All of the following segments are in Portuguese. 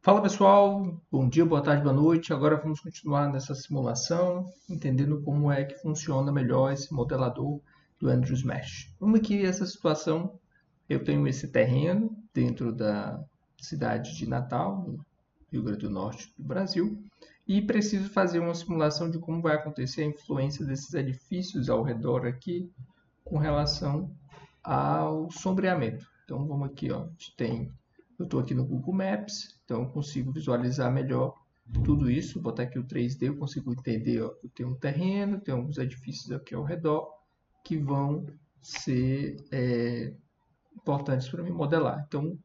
Fala pessoal, bom dia, boa tarde, boa noite. Agora vamos continuar nessa simulação, entendendo como é que funciona melhor esse modelador do Andrews Mesh. Vamos aqui essa situação, eu tenho esse terreno dentro da cidade de Natal, no Rio Grande do Norte do Brasil, e preciso fazer uma simulação de como vai acontecer a influência desses edifícios ao redor aqui com relação ao sombreamento. Então vamos aqui, ó, eu estou aqui no Google Maps, então eu consigo visualizar melhor tudo isso. Vou botar aqui o 3D, eu consigo entender, ó, eu tenho um terreno, tenho alguns edifícios aqui ao redor que vão ser importantes para me modelar. Então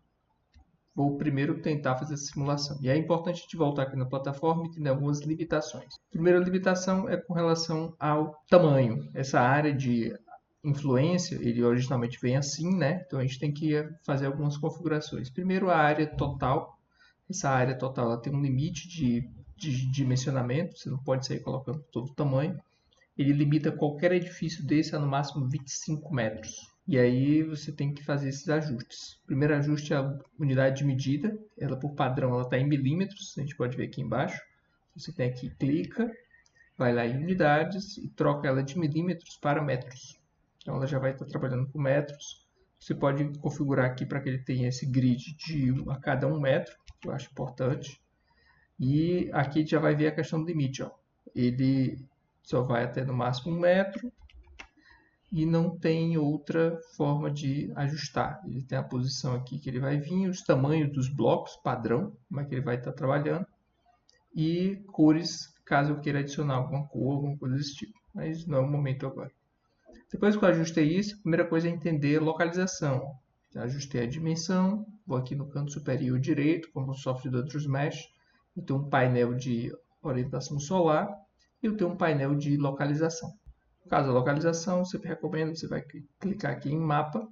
vou primeiro tentar fazer essa simulação. E é importante a gente voltar aqui na plataforma e tem algumas limitações. A primeira limitação é com relação ao tamanho. Essa área de influência, ele originalmente vem assim, né? Então a gente tem que fazer algumas configurações. Primeiro, a área total. Essa área total ela tem um limite de dimensionamento, você não pode sair colocando todo o tamanho. Ele limita qualquer edifício desse a no máximo 25 metros. E aí você tem que fazer esses ajustes. O primeiro ajuste é a unidade de medida. Ela, por padrão, ela está em milímetros. A gente pode ver aqui embaixo. Você tem aqui, clica, vai lá em unidades e troca ela de milímetros para metros. Então ela já vai estar trabalhando com metros. Você pode configurar aqui para que ele tenha esse grid de a cada 1 metro, que eu acho importante. E aqui já vai ver a questão do limite. Ó. Ele só vai até no máximo 1 metro e não tem outra forma de ajustar. Ele tem a posição aqui que ele vai vir, os tamanhos dos blocos, padrão, como é que ele vai estar trabalhando, e cores, caso eu queira adicionar alguma cor, alguma coisa desse tipo. Mas não é o momento agora. Depois que eu ajustei isso, a primeira coisa é entender a localização. Já ajustei a dimensão, vou aqui no canto superior direito, como software do Andrews Mesh, eu tenho um painel de orientação solar e eu tenho um painel de localização. No caso da localização, eu sempre recomendo, você vai clicar aqui em mapa,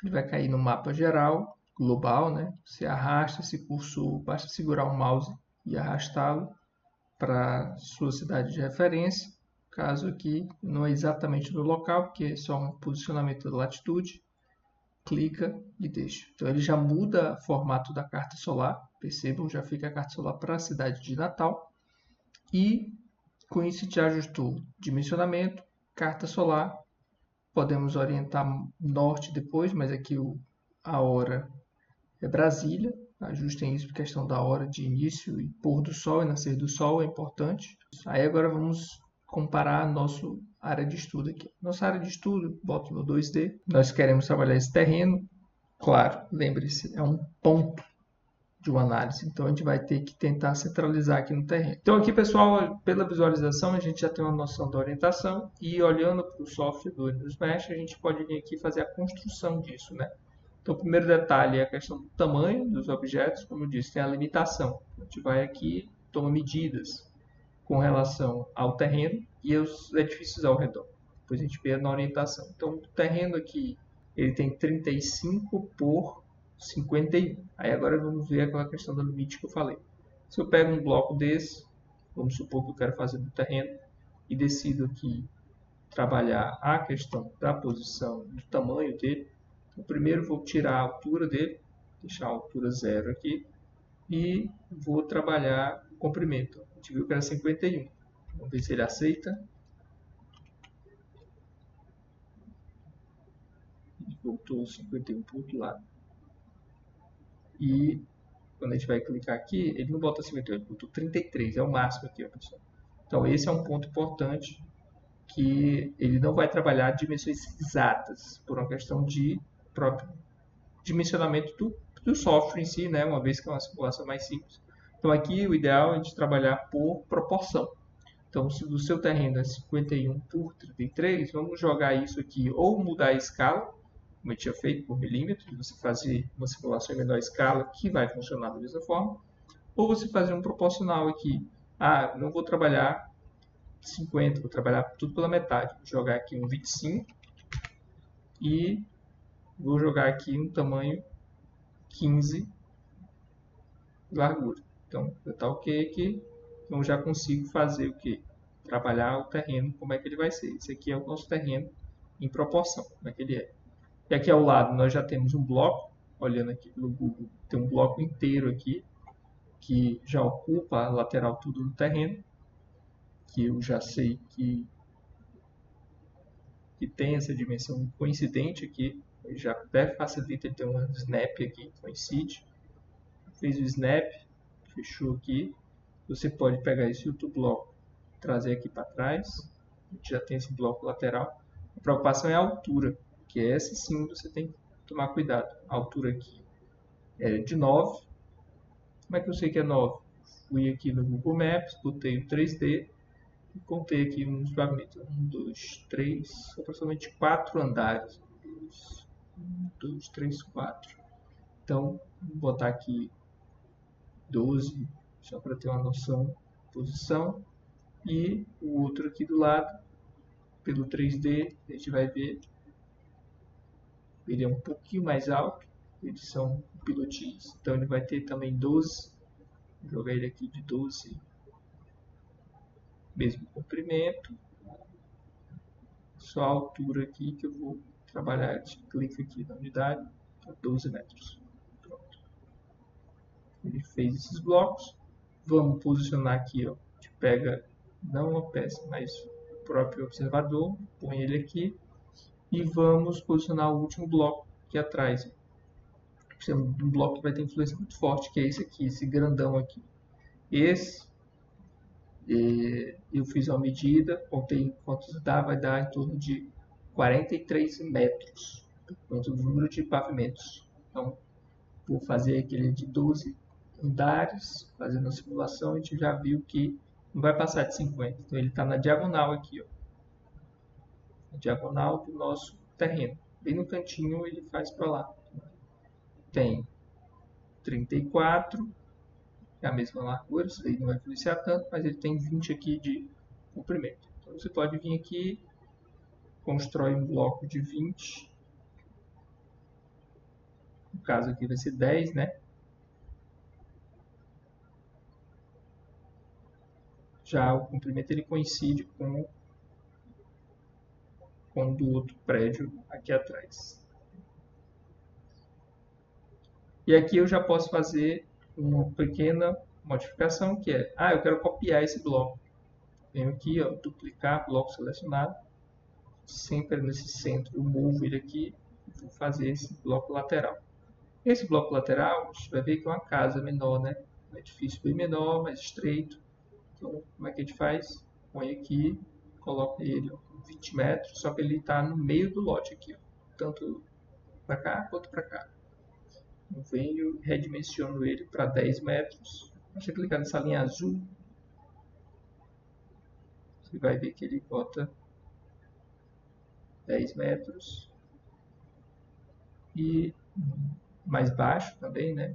ele vai cair no mapa geral, global, né? Você arrasta esse cursor, basta segurar o mouse e arrastá-lo para sua cidade de referência. Caso aqui não é exatamente no local, porque é só um posicionamento da latitude, clica e deixa. Então ele já muda o formato da carta solar, percebam, já fica a carta solar para a cidade de Natal. E com isso já ajustou dimensionamento, carta solar, podemos orientar norte depois, mas aqui a hora é Brasília, ajustem isso por questão da hora de início e pôr do sol e nascer do sol, é importante. Aí agora vamos comparar a nossa área de estudo aqui. Nossa área de estudo, boto no 2D, nós queremos trabalhar esse terreno, claro, lembre-se, é um ponto de uma análise, então a gente vai ter que tentar centralizar aqui no terreno. Então aqui, pessoal, pela visualização, a gente já tem uma noção da orientação e olhando para o software do Andrews Mesh, a gente pode vir aqui fazer a construção disso, né? Então, o primeiro detalhe é a questão do tamanho dos objetos, como eu disse, tem a limitação. A gente vai aqui, toma medidas com relação ao terreno e aos edifícios ao redor. Depois a gente vê na orientação. Então, o terreno aqui, ele tem 35 por 51. Aí agora vamos ver aquela questão do limite que eu falei. Se eu pego um bloco desse, vamos supor que eu quero fazer no terreno, e decido aqui trabalhar a questão da posição, do tamanho dele, então, primeiro vou tirar a altura dele, deixar a altura 0 aqui, e vou trabalhar o comprimento. A gente viu que era 51. Vamos ver se ele aceita. Voltou 51 para o outro lado. E quando a gente vai clicar aqui, ele não bota 58, ele botou 33, é o máximo aqui, ó, pessoal. Então esse é um ponto importante, que ele não vai trabalhar dimensões exatas, por uma questão de próprio dimensionamento do software em si, né? Uma vez que é uma simulação mais simples. Então aqui o ideal é a gente trabalhar por proporção. Então se o seu terreno é 51 por 33, vamos jogar isso aqui ou mudar a escala, como eu tinha feito por milímetros, você fazer uma simulação em menor escala que vai funcionar da mesma forma, ou você fazer um proporcional aqui. Ah, não vou trabalhar 50, vou trabalhar tudo pela metade. Vou jogar aqui um 25 e vou jogar aqui um tamanho 15 de largura. Então, está ok aqui. Então, já consigo fazer o que? Trabalhar o terreno, como é que ele vai ser. Esse aqui é o nosso terreno em proporção, como é que ele é. E aqui ao lado nós já temos um bloco, olhando aqui pelo Google, tem um bloco inteiro aqui. que já ocupa a lateral tudo do terreno, que eu já sei que tem essa dimensão coincidente aqui. Já até facilita ter um snap aqui que coincide. Fez o snap, fechou aqui. Você pode pegar esse outro bloco, trazer aqui para trás. A gente já tem esse bloco lateral. A preocupação é a altura, que é essa sim você tem que tomar cuidado. A altura aqui é de 9. Como é que eu sei que é 9? Fui aqui no Google Maps, botei o 3D e contei aqui uns pavimentos. 1, 2, 3, aproximadamente 4 andares. 1, 2, 3, 4. Então, vou botar aqui 12, só para ter uma noção de posição. E o outro aqui do lado, pelo 3D, a gente vai ver, ele é um pouquinho mais alto, eles são pilotis, então ele vai ter também 12, vou jogar ele aqui de 12, mesmo comprimento, só a altura aqui que eu vou trabalhar, a gente clica aqui na unidade, 12 metros. Pronto. Ele fez esses blocos, vamos posicionar aqui, ó, a gente pega não a peça, mas o próprio observador, põe ele aqui e vamos posicionar o último bloco aqui atrás. Esse é um bloco que vai ter influência muito forte, que é esse aqui, esse grandão aqui. Esse, eu fiz uma medida, contei quantos dá, vai dar em torno de 43 metros, quanto o número de pavimentos. Então, vou fazer aquele de 12 andares, fazendo a simulação, a gente já viu que não vai passar de 50. Então, ele está na diagonal aqui, ó. Na diagonal do nosso terreno. Bem no cantinho ele faz para lá. Tem 34, é a mesma largura, isso aí não vai influenciar tanto, mas ele tem 20 aqui de comprimento. Então você pode vir aqui, constrói um bloco de 20, no caso aqui vai ser 10, né? Já o comprimento ele coincide com o do outro prédio aqui atrás. E aqui eu já posso fazer uma pequena modificação, que é, eu quero copiar esse bloco. Venho aqui, ó, duplicar, bloco selecionado, sempre nesse centro, eu movo ele aqui, vou fazer esse bloco lateral. Esse bloco lateral, a gente vai ver que é uma casa menor, né? Um edifício bem menor, mais estreito. Então, como é que a gente faz? Põe aqui, coloca ele 20 metros, só que ele está no meio do lote aqui, ó, tanto para cá quanto para cá. Eu venho, redimensiono ele para 10 metros. Deixa eu clicar nessa linha azul. Você vai ver que ele bota 10 metros. E mais baixo também, né?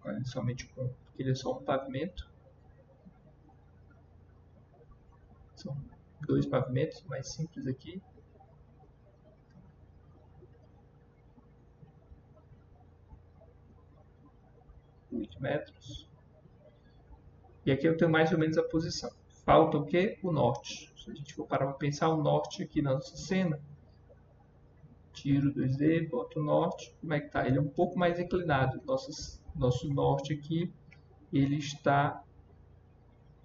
Olha, somente com, porque ele é só um pavimento. São 2 pavimentos mais simples aqui. Metros. E aqui eu tenho mais ou menos a posição. Falta o que? O norte. Se a gente for parar para pensar o norte aqui na nossa cena, tiro o 2D, boto o norte, como é que tá? Ele é um pouco mais inclinado. Nosso norte aqui, ele está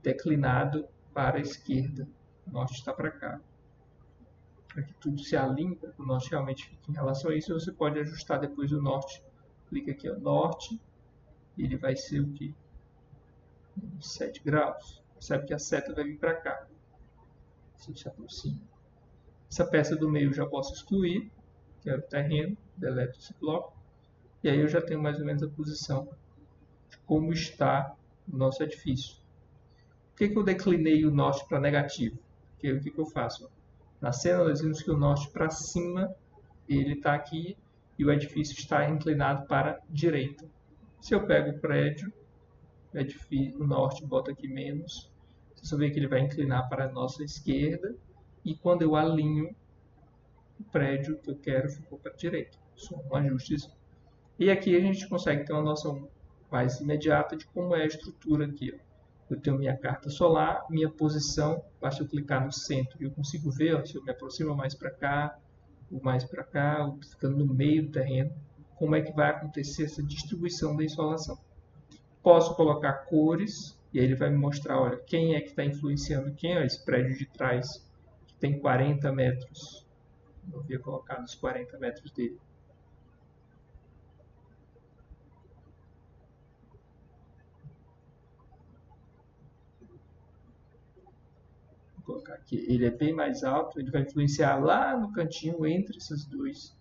declinado para a esquerda. O norte está para cá. Para que tudo se alinhe, para que o norte realmente fique em relação a isso, você pode ajustar depois o norte. Clica aqui, ó, norte, ele vai ser o que? 7 graus. Percebe que a seta vai vir para cá. Se se aproxima. Essa peça do meio eu já posso excluir, que é o terreno, deleto esse bloco. E aí eu já tenho mais ou menos a posição de como está o nosso edifício. Por que eu declinei o norte para negativo? Porque o que eu faço? Na cena nós vimos que o norte para cima, ele está aqui e o edifício está inclinado para a direita. Se eu pego o prédio, o norte bota aqui menos, você vê que ele vai inclinar para a nossa esquerda e quando eu alinho o prédio que eu quero ficou para a direita. Só um ajuste. E aqui a gente consegue ter uma noção mais imediata de como é a estrutura aqui. Ó. Eu tenho minha carta solar, minha posição, basta eu clicar no centro e eu consigo ver, ó, se eu me aproximo mais para cá, ou mais para cá, ou ficando no meio do terreno, como é que vai acontecer essa distribuição da insolação. Posso colocar cores, e aí ele vai me mostrar, olha, quem é que está influenciando quem, ó, esse prédio de trás, que tem 40 metros. Eu havia colocado os 40 metros dele. Vou colocar aqui, ele é bem mais alto, ele vai influenciar lá no cantinho entre esses dois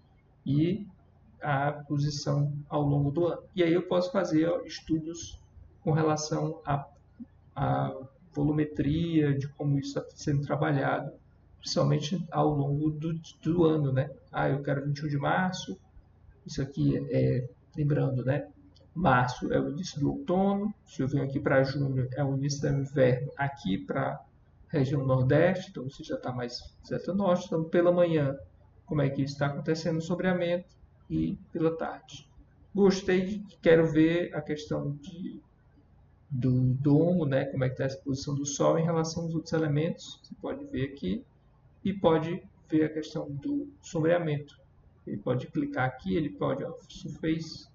e a posição ao longo do ano. E aí eu posso fazer, ó, estudos com relação à volumetria, de como isso está sendo trabalhado, principalmente ao longo do ano, né? Eu quero 21 de março, isso aqui lembrando, né? Março é o início do outono, se eu venho aqui para junho é o início do inverno aqui para a região nordeste, então você já está mais certo norte, então pela manhã como é que isso está acontecendo no sombreamento e pela tarde. Gostei, quero ver a questão do domo, né? Como é que está a exposição do Sol em relação aos outros elementos, você pode ver aqui, e pode ver a questão do sombreamento. Ele pode clicar aqui, ele pode, ó, Surface,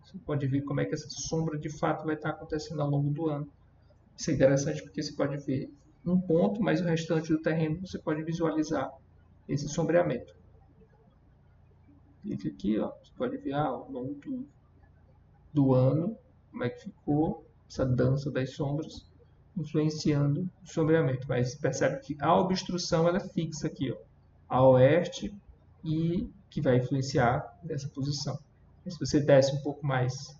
você pode ver como é que essa sombra de fato vai estar acontecendo ao longo do ano. Isso é interessante porque você pode ver um ponto, mas o restante do terreno você pode visualizar esse sombreamento. Clique aqui, ó, você pode ver ao longo do ano como é que ficou essa dança das sombras influenciando o sombreamento. Mas percebe que a obstrução ela é fixa aqui, ó, a oeste, e que vai influenciar nessa posição. Se você desce um pouco mais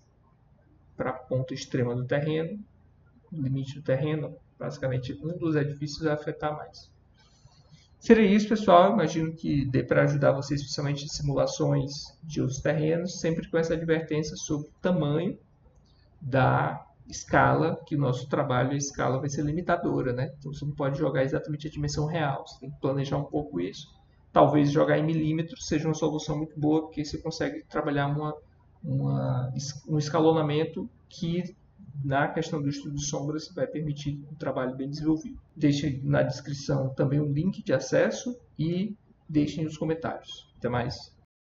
para a ponta extrema do terreno, no limite do terreno, basicamente um dos edifícios vai afetar mais. Seria isso, pessoal. Imagino que dê para ajudar vocês, especialmente em simulações de outros terrenos, sempre com essa advertência sobre o tamanho da escala, que o nosso trabalho, a escala vai ser limitadora, né? Então você não pode jogar exatamente a dimensão real, você tem que planejar um pouco isso. Talvez jogar em milímetros seja uma solução muito boa, porque você consegue trabalhar um escalonamento que, na questão do estudo de sombras, vai permitir um trabalho bem desenvolvido. Deixem na descrição também um link de acesso e deixem nos comentários. Até mais!